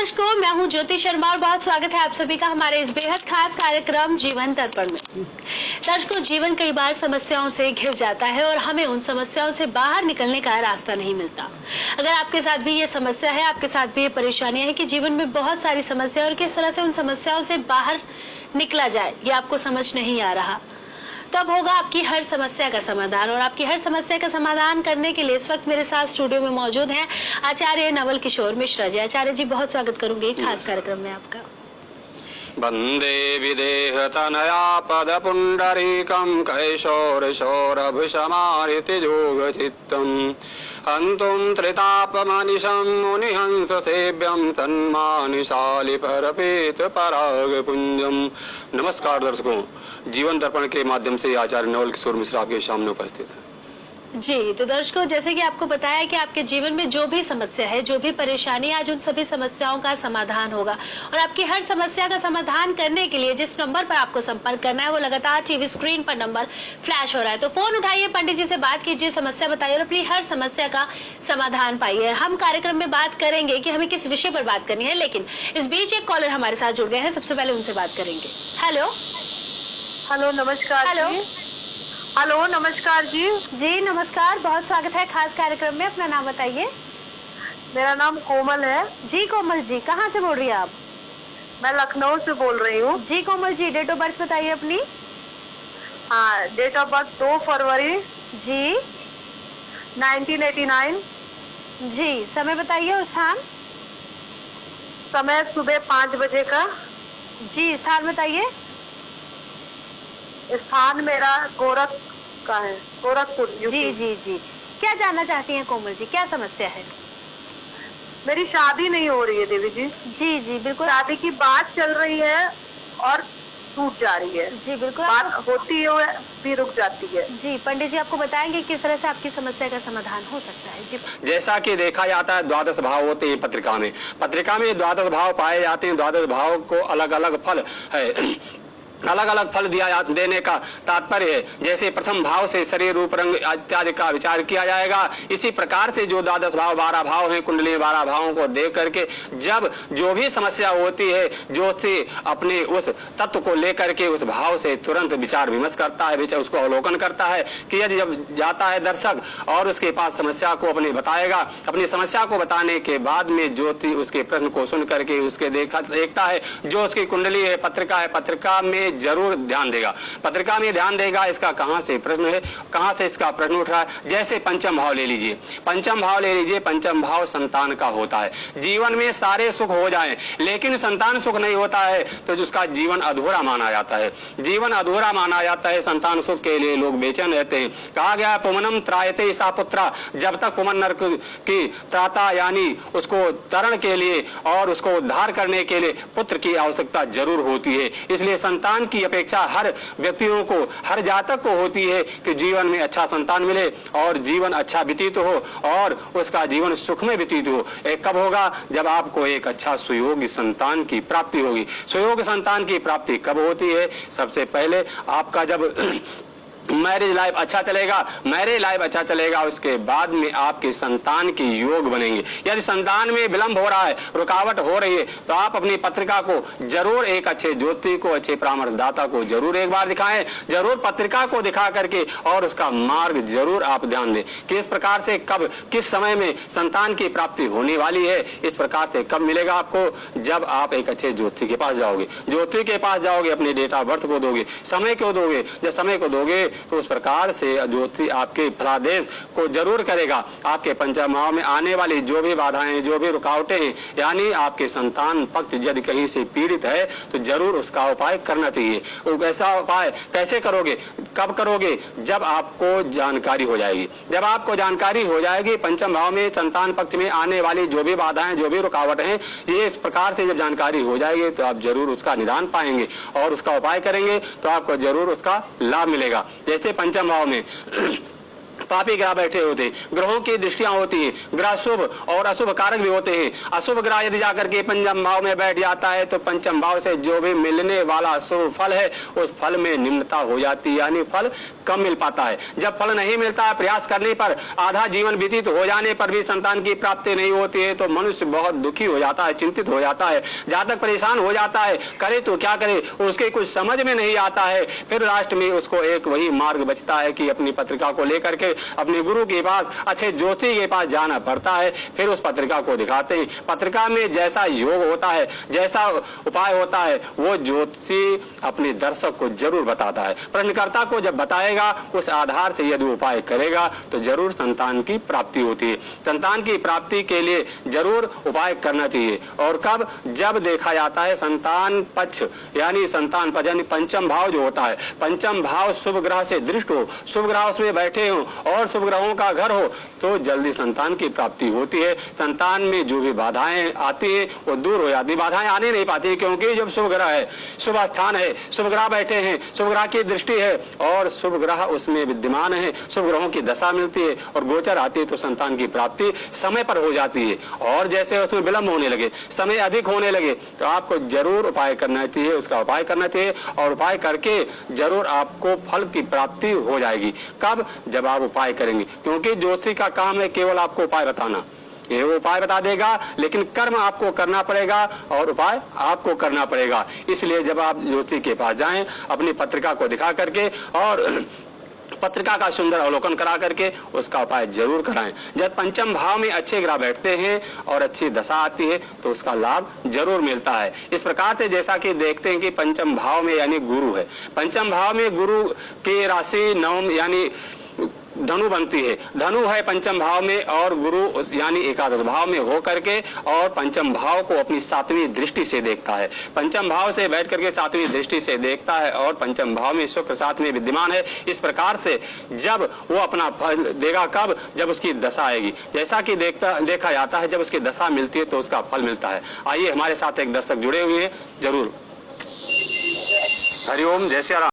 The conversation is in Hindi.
दर्शकों, मैं हूं ज्योति शर्मा और बहुत स्वागत है आप सभी का हमारे इस बेहद खास कार्यक्रम जीवन दर्पण में। दर्शकों, जीवन कई बार समस्याओं से घिर जाता है और हमें उन समस्याओं से बाहर निकलने का रास्ता नहीं मिलता। अगर आपके साथ भी ये समस्या है, आपके साथ भी ये परेशानियां है कि जीवन में बहुत सारी समस्या और किस तरह से उन समस्याओं से बाहर निकला जाए, ये आपको समझ नहीं आ रहा, तब होगा आपकी हर समस्या का समाधान। और आपकी हर समस्या का समाधान करने के लिए इस वक्त मेरे साथ स्टूडियो में मौजूद हैं आचार्य नवल किशोर मिश्रा जी। आचार्य जी, बहुत स्वागत करूंगी खास कार्यक्रम में आपका। वंदे विदेह तनया पद पुंडरीकं कैशोर सौरभ समारिति जोग चित्तम् हन्तुं त्रितापमनिशं मुनिहंस सेव्यं सन्मानिशालि परपेत पराग पुंजम। नमस्कार दर्शकों, जीवन दर्पण के माध्यम से आचार्य नवल किशोर मिश्रा आपके सामने उपस्थित है। जी, तो दर्शकों, जैसे कि आपको बताया कि आपके जीवन में जो भी समस्या है, जो भी परेशानी, आज उन सभी समस्याओं का समाधान होगा। और आपकी हर समस्या का समाधान करने के लिए जिस नंबर पर आपको संपर्क करना है वो लगातार टीवी स्क्रीन पर नंबर फ्लैश हो रहा है, तो फोन उठाइए, पंडित जी से बात कीजिए, समस्या बताइए और अपनी हर समस्या का समाधान पाइए। हम कार्यक्रम में बात करेंगे कि हमें किस विषय पर बात करनी है, लेकिन इस बीच एक कॉलर हमारे साथ जुड़ गए हैं, सबसे पहले उनसे बात करेंगे। हेलो हेलो, नमस्कार। हेलो हेलो, नमस्कार जी। जी नमस्कार, बहुत स्वागत है खास कार्यक्रम में। अपना नाम बताइए। मेरा नाम कोमल है। जी कोमल जी, कहाँ से बोल रही हैं आप? मैं लखनऊ से बोल रही हूँ। जी Komal ji, date of birth बताइए अपनी। हाँ, डेट ऑफ बर्थ 2 फरवरी जी 1989। जी, समय बताइए और स्थान। समय सुबह 5 बजे का। जी, स्थान बताइए। स्थान मेरा गोरख का है, गोरखपुर। जी जी जी, क्या जानना चाहती हैं कोमल जी, क्या समस्या है? मेरी शादी नहीं हो रही है देवी जी। जी जी बिल्कुल, शादी की बात चल रही है और टूट जा रही है। जी बिल्कुल, बात होती है फिर रुक जाती है। जी पंडित जी आपको बताएंगे किस तरह से आपकी समस्या का समाधान हो सकता है। जी, जैसा कि देखा जाता है, द्वादश भाव होते हैं पत्रिका में द्वादश भाव पाए जाते हैं। द्वादश भाव को अलग अलग फल है, अलग अलग फल देने का तात्पर्य है। जैसे प्रथम भाव से शरीर, रूप, रंग इत्यादि का विचार किया जाएगा, इसी प्रकार से जो द्वादश भाव 12 भाव हैं, कुंडली 12 भावों को देख करके जब जो भी समस्या होती है, जो से अपने उस तत्व को लेकर के उस भाव से तुरंत विचार विमर्श करता है, उसको अवलोकन करता है कि यदि जब जाता है दर्शक और उसके पास समस्या को अपने बताएगा, अपनी समस्या को बताने के बाद में ज्योति उसके प्रश्न को सुन करके उसके देखता है, जो उसकी कुंडली है, पत्रिका है, पत्रिका में जरूर ध्यान देगा, पत्रिका में ध्यान देगा इसका कहां से प्रश्न है, कहां से इसका प्रश्न उठ रहा है। जैसे पंचम भाव ले लीजिए, पंचम भाव ले लीजिए, पंचम भाव संतान का होता है। जीवन में सारे सुख हो जाएं लेकिन संतान सुख नहीं होता है तो उसका जीवन अधूरा माना जाता है, जीवन अधूरा माना जाता है। संतान सुख के लिए लोग बेचैन रहते हैं। कहा गया पुमनम त्रायते सा पुत्रा, जब तक पुमन नरक की त्राता यानी उसको तरण के लिए और उसको उद्धार करने के लिए पुत्र की आवश्यकता जरूर होती है। इसलिए संतान की अपेक्षा हर व्यक्तियों को, हर जातक को होती है कि जीवन में अच्छा संतान मिले और जीवन अच्छा व्यतीत हो और उसका जीवन सुख में व्यतीत हो। कब होगा? जब आपको एक अच्छा सुयोग्य संतान की प्राप्ति होगी। सुयोग्य संतान की प्राप्ति कब होती है? सबसे पहले आपका जब मैरिज लाइफ अच्छा चलेगा, मैरिज लाइफ अच्छा चलेगा, उसके बाद में आपके संतान के योग बनेंगे। यदि संतान में विलंब हो रहा है, रुकावट हो रही है, तो आप अपनी पत्रिका को जरूर एक अच्छे ज्योति को, अच्छे परामर्शदाता को जरूर एक बार दिखाएं, जरूर पत्रिका को दिखा करके और उसका मार्ग जरूर आप ध्यान दें कि इस प्रकार से कब, किस समय में संतान की प्राप्ति होने वाली है। इस प्रकार से कब मिलेगा आपको? जब आप एक अच्छे ज्योति के पास जाओगे, ज्योति के पास जाओगे, अपने डेट ऑफ बर्थ को दोगे, समय को दोगे। जब समय को दोगे तो उस प्रकार से ज्योति आपके फलादेश को जरूर करेगा। आपके पंचम भाव में आने वाली जो भी बाधाएं, जो भी रुकावटें हैं, यानी आपके संतान पक्ष यदि कहीं से पीड़ित है तो जरूर उसका उपाय करना चाहिए। वो ऐसा उपाय कैसे करोगे, कब करोगे? जब आपको जानकारी हो जाएगी। जब आपको जानकारी हो जाएगी पंचम भाव में संतान पक्ष में आने वाली जो भी बाधाएं, जो भी रुकावट हैं, ये इस प्रकार से जब जानकारी हो जाएगी तो आप जरूर उसका निदान पाएंगे और उसका उपाय करेंगे तो आपको जरूर उसका लाभ मिलेगा। जैसे पंचम भाव में पापी ग्रह बैठे होते हैं, ग्रहों की दृष्टियां होती हैं, ग्रह शुभ और अशुभ कारक भी होते हैं। अशुभ ग्रह यदि जाकर के पंचम भाव में बैठ जाता है तो पंचम भाव से जो भी मिलने वाला शुभ फल है उस फल में निम्नता हो जाती है, यानी फल कम मिल पाता है। जब फल नहीं मिलता है, प्रयास करने पर आधा जीवन व्यतीत हो जाने पर भी संतान की प्राप्ति नहीं होती है तो मनुष्य बहुत दुखी हो जाता है, चिंतित हो जाता है, जातक परेशान हो जाता है, करे तो क्या करे उसके कुछ समझ में नहीं आता है। फिर लास्ट में उसको एक वही मार्ग बचता है कि अपनी पत्रिका को लेकर के अपने गुरु के पास, अच्छे ज्योतिषी के पास जाना पड़ता है। फिर उस पत्रिका को दिखाते हैं, पत्रिका में जैसा योग होता है, जैसा उपाय होता है वो ज्योतिषी अपने दर्शक को जरूर बताता है। प्रश्नकर्ता को जब बताएगा उस आधार से यदि उपाय करेगा तो जरूर संतान की प्राप्ति होती है। संतान की प्राप्ति के लिए जरूर उपाय करना चाहिए। और कब? जब देखा जाता है संतान पक्ष, यानी संतान पक्ष यानी पंचम भाव जो होता है, पंचम भाव शुभ ग्रह से दृष्ट हो, शुभ ग्रह उसमें बैठे हो और शुभ ग्रहों का घर हो तो जल्दी संतान की प्राप्ति होती है। संतान में जो भी बाधाएं आती है वो दूर हो जाती, बाधाएं आने नहीं पाती क्योंकि जब शुभ ग्रह है, शुभ स्थान है, शुभ ग्रह बैठे हैं, शुभ ग्रह की दृष्टि है और शुभ ग्रह उसमें विद्यमान है, शुभ ग्रहों की दशा मिलती है और गोचर आती है तो संतान की प्राप्ति समय पर हो जाती है। और जैसे उसमें विलंब होने लगे, समय अधिक होने लगे तो आपको जरूर उपाय करना चाहिए, उसका उपाय करना चाहिए और उपाय करके जरूर आपको फल की प्राप्ति हो जाएगी। कब? जब आप उपाय करेंगे, क्योंकि ज्योतिषी का काम है केवल आपको उपाय बताना, ये वो उपाय बता देगा लेकिन कर्म आपको करना पड़ेगा और उपाय आपको करना पड़ेगा। इसलिए जब आप ज्योतिषी के पास जाएं, अपनी पत्रिका को दिखा करके और पत्रिका का सुंदर अवलोकन करा करके उसका उपाय जरूर कराएं। जब पंचम भाव में अच्छे ग्रह बैठते हैं और अच्छी दशा आती है तो उसका लाभ जरूर मिलता है। इस प्रकार से जैसा कि देखते हैं कि पंचम भाव में यानी गुरु है, पंचम भाव में गुरु की राशि नवम यानी धनु बनती है, धनु है पंचम भाव में और गुरु यानी एकादश भाव में हो करके और पंचम भाव को अपनी सातवीं दृष्टि से देखता है, पंचम भाव से बैठ करके सातवीं दृष्टि से देखता है और पंचम भाव में शुक्र साथ में विद्यमान है। इस प्रकार से जब वो अपना फल देगा, कब? जब उसकी दशा आएगी। जैसा कि देखा जाता है जब उसकी दशा मिलती है तो उसका फल मिलता है। आइए हमारे साथ एक दर्शक जुड़े हुए हैं, जरूर। हरिओम, जय श्री राम।